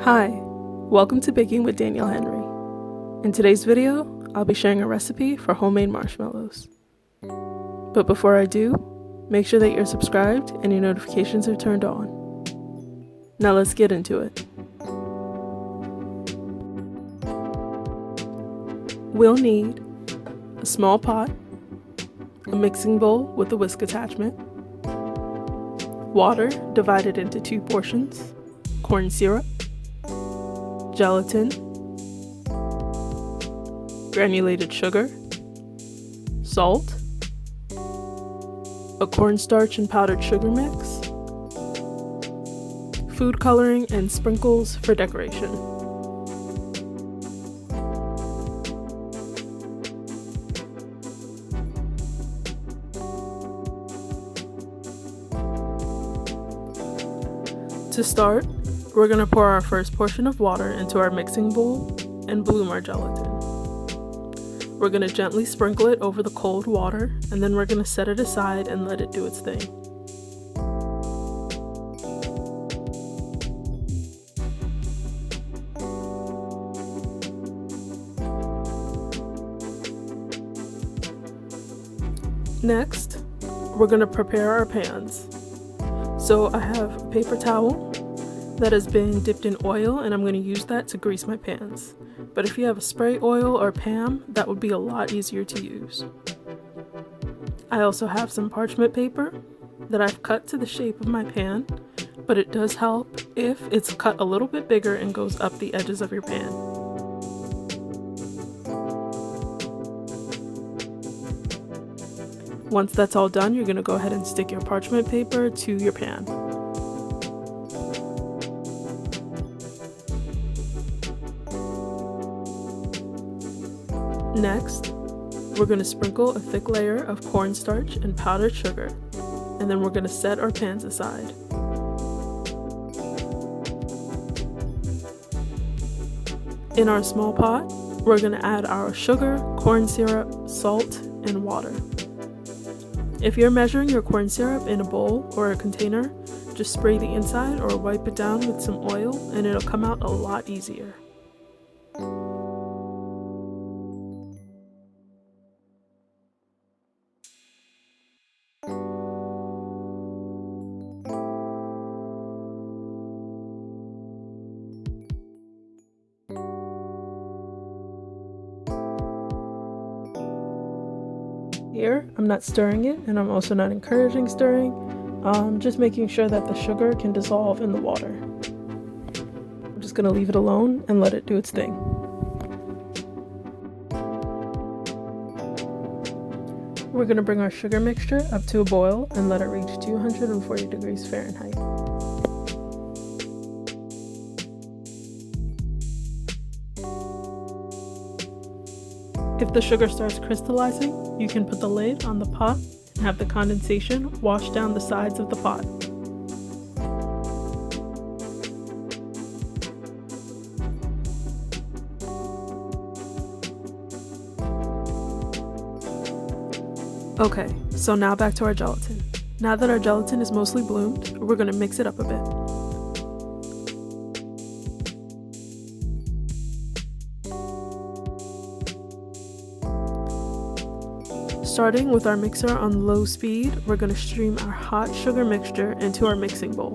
Hi, welcome to Baking with Danielle Henry. In today's video, I'll be sharing a recipe for homemade marshmallows. But before I do, make sure that you're subscribed and your notifications are turned on. Now let's get into it. We'll need a small pot, a mixing bowl with a whisk attachment, water divided into 2 portions, corn syrup, gelatin, granulated sugar, salt, a cornstarch and powdered sugar mix, food coloring and sprinkles for decoration. To start, we're going to pour our first portion of water into our mixing bowl and bloom our gelatin. We're going to gently sprinkle it over the cold water, and then we're going to set it aside and let it do its thing. Next, we're going to prepare our pans. So I have a paper towel that has been dipped in oil, and I'm going to use that to grease my pans. But if you have a spray oil or PAM, that would be a lot easier to use. I also have some parchment paper that I've cut to the shape of my pan, but it does help if it's cut a little bit bigger and goes up the edges of your pan. Once that's all done, you're going to go ahead and stick your parchment paper to your pan. Next, we're going to sprinkle a thick layer of cornstarch and powdered sugar, and then we're going to set our pans aside. In our small pot, we're going to add our sugar, corn syrup, salt, and water. If you're measuring your corn syrup in a bowl or a container, just spray the inside or wipe it down with some oil and it'll come out a lot easier. Here, I'm not stirring it, and I'm also not encouraging stirring, just making sure that the sugar can dissolve in the water. I'm just going to leave it alone and let it do its thing. We're going to bring our sugar mixture up to a boil and let it reach 240 degrees Fahrenheit. If the sugar starts crystallizing, you can put the lid on the pot and have the condensation wash down the sides of the pot. Okay, so now back to our gelatin. Now that our gelatin is mostly bloomed, we're going to mix it up a bit. Starting with our mixer on low speed, we're going to stream our hot sugar mixture into our mixing bowl.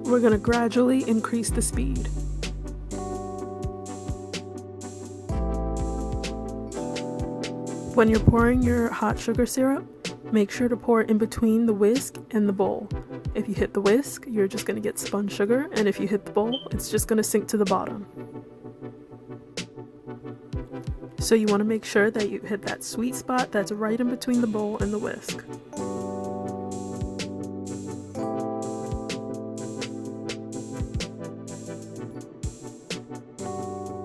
We're going to gradually increase the speed. When you're pouring your hot sugar syrup, make sure to pour in between the whisk and the bowl. If you hit the whisk, you're just going to get spun sugar, and if you hit the bowl, it's just going to sink to the bottom. So you want to make sure that you hit that sweet spot that's right in between the bowl and the whisk.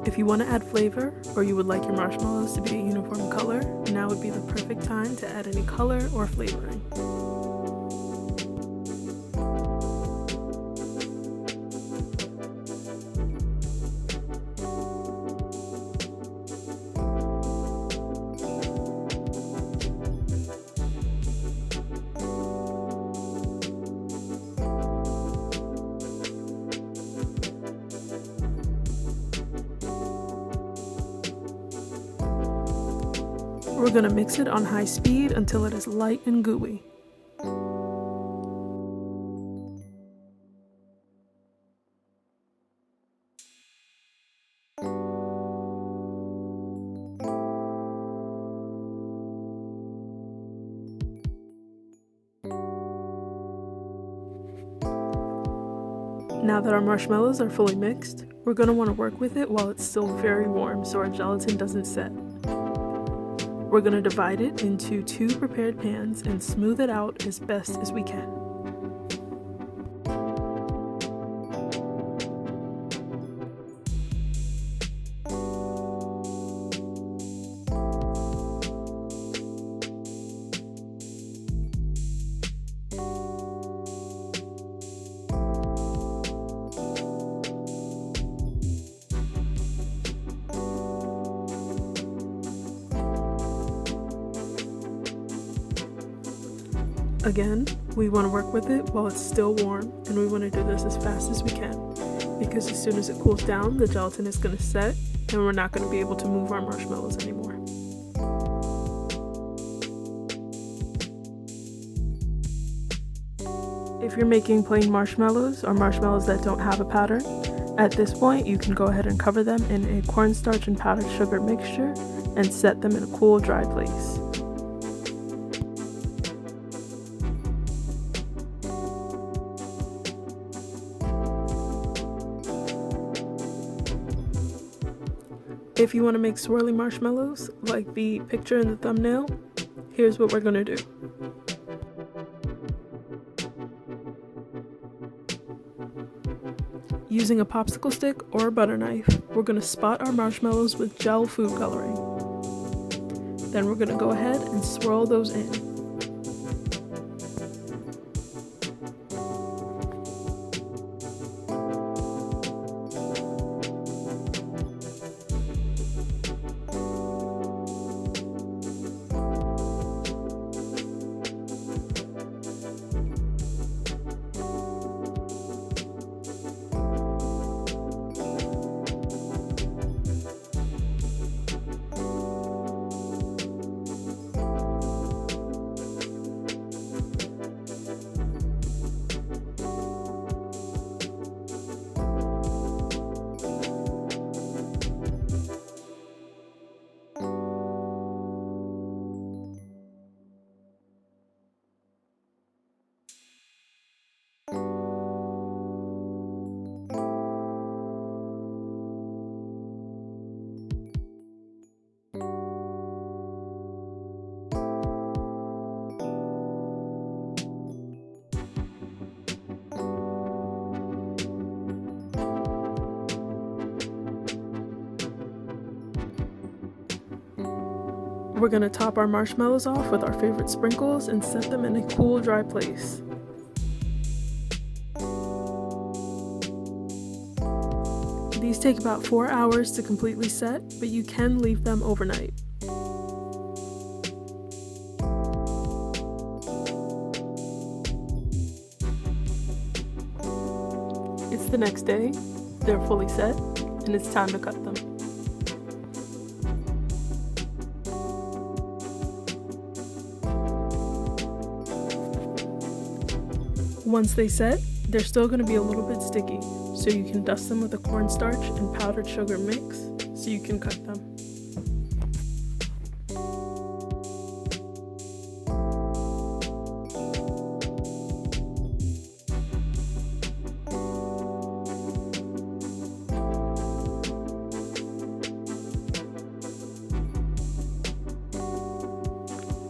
If you want to add flavor, or you would like your marshmallows to be a uniform color, now would be the perfect time to add any color or flavoring. We're going to mix it on high speed until it is light and gooey. Now that our marshmallows are fully mixed, we're going to want to work with it while it's still very warm so our gelatin doesn't set. We're going to divide it into 2 prepared pans and smooth it out as best as we can. Again, we want to work with it while it's still warm, and we want to do this as fast as we can, because as soon as it cools down, the gelatin is going to set, and we're not going to be able to move our marshmallows anymore. If you're making plain marshmallows or marshmallows that don't have a pattern, at this point you can go ahead and cover them in a cornstarch and powdered sugar mixture and set them in a cool, dry place. If you want to make swirly marshmallows, like the picture in the thumbnail, here's what we're going to do. Using a popsicle stick or a butter knife, we're going to spot our marshmallows with gel food coloring. Then we're going to go ahead and swirl those in. We're going to top our marshmallows off with our favorite sprinkles and set them in a cool, dry place. These take about 4 hours to completely set, but you can leave them overnight. It's the next day, they're fully set, and it's time to cut them. Once they set, they're still going to be a little bit sticky, so you can dust them with a cornstarch and powdered sugar mix so you can cut them.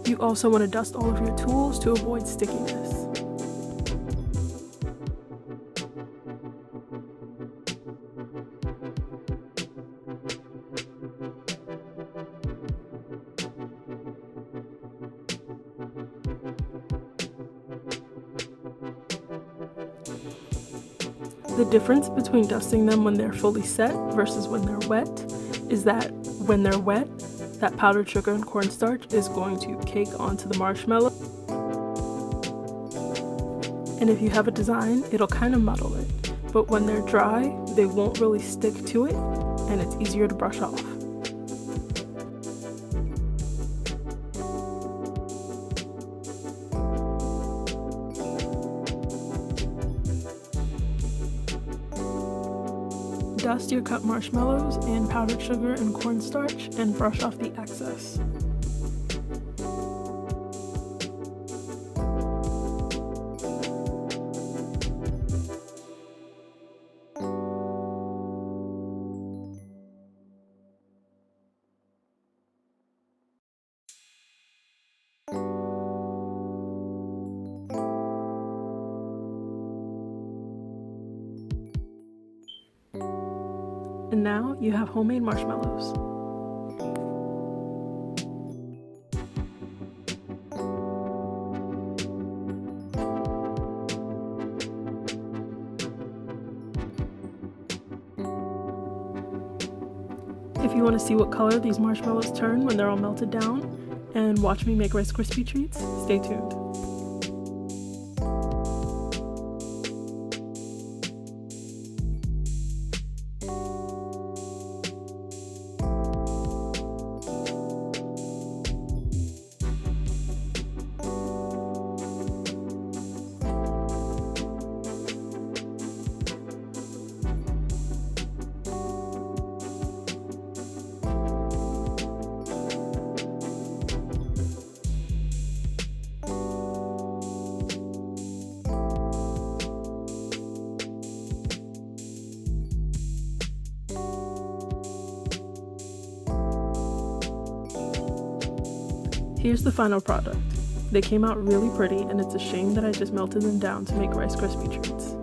You also want to dust all of your tools to avoid stickiness. The difference between dusting them when they're fully set versus when they're wet is that when they're wet, that powdered sugar and cornstarch is going to cake onto the marshmallow. And if you have a design, it'll kind of muddle it. But when they're dry, they won't really stick to it, and it's easier to brush off. dust your cut marshmallows in powdered sugar and cornstarch and brush off the excess. And now you have homemade marshmallows. If you want to see what color these marshmallows turn when they're all melted down, and watch me make Rice Krispie treats, stay tuned. Here's the final product. They came out really pretty, and it's a shame that I just melted them down to make Rice Krispie treats.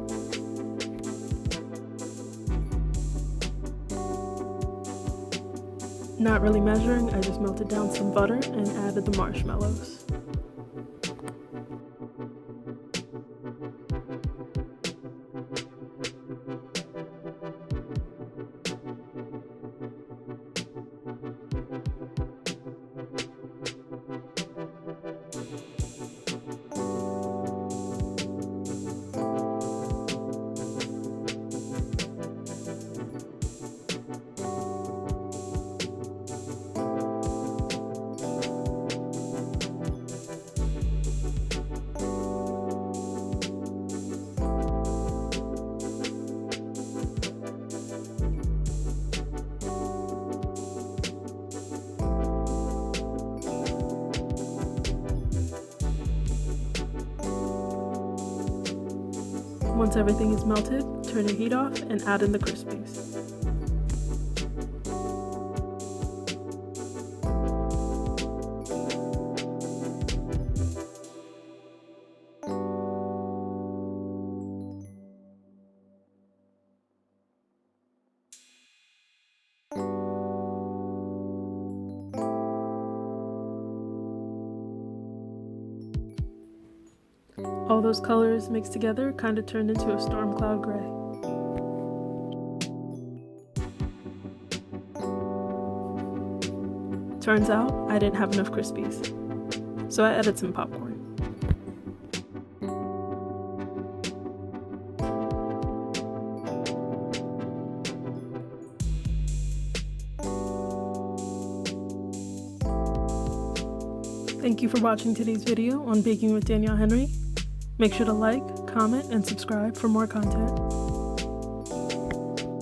Not really measuring, I just melted down some butter and added the marshmallows. Once everything is melted, turn your heat off and add in the Krispies. All those colors mixed together kind of turned into a storm cloud gray. Turns out I didn't have enough Krispies, so I added some popcorn. Thank you for watching today's video on Baking with Danielle Henry. Make sure to like, comment, and subscribe for more content.